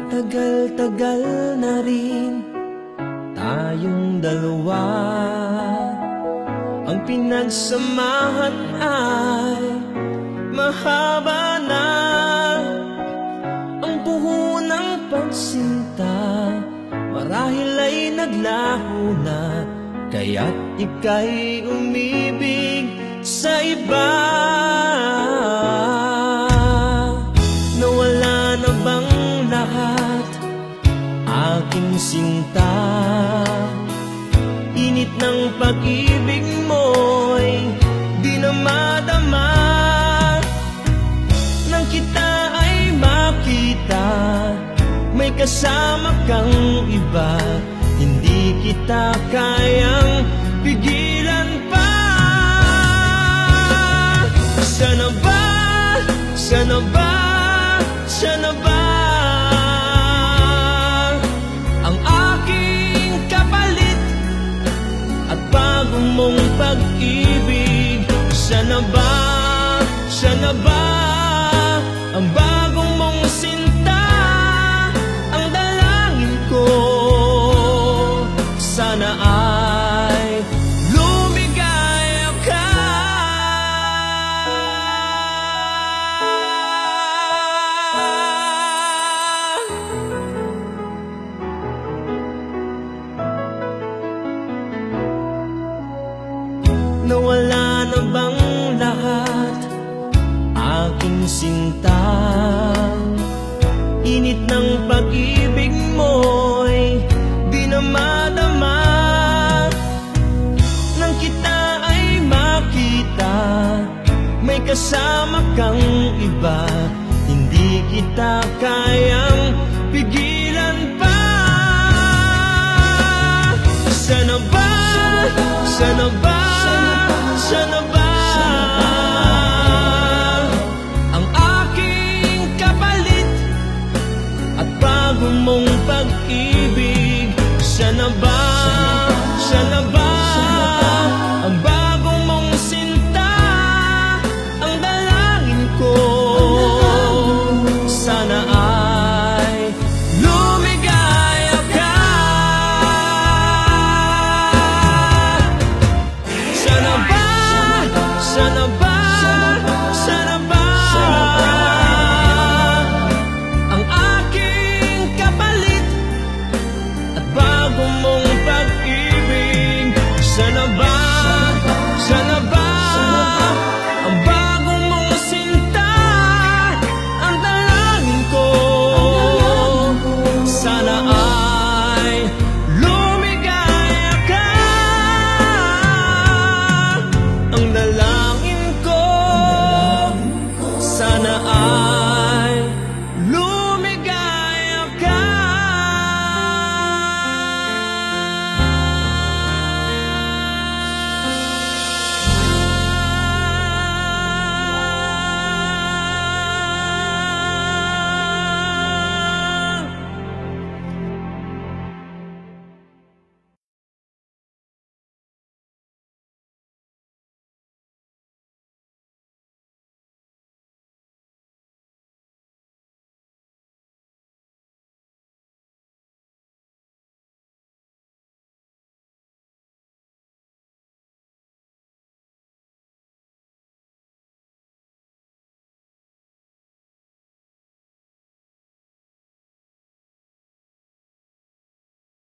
Tagal-tagal na rin tayong dalawa, ang pinagsamahan ay mahaba na. Ang buho ng pagsinta marahil ay naglaho na, kaya't ika'y umibig sa iba. Nawala na bang lahat, aking sinta? Init ng pag-ibig mo'y di na madama. Nang kita ay makita, may kasama kang iba, hindi kita kayang pigilan pa. Sana ba, sana ba, sana ba ang aking kapalit at bago mong pag-ibig? Sana ba, sana ba ang bagong mong sinta ang dalangin ko? Sana ay lumigaya ka. Nawala na bang lahat, aking sinta? Init ng pag-ibig mo'y di na madama. Nang kita ay makita, may kasama kang iba, hindi kita kayang pigilan pa. Sana ba, sana ba, sana ba ang aking kapalit at bago mong pag-ibig? Sana ba, sana ba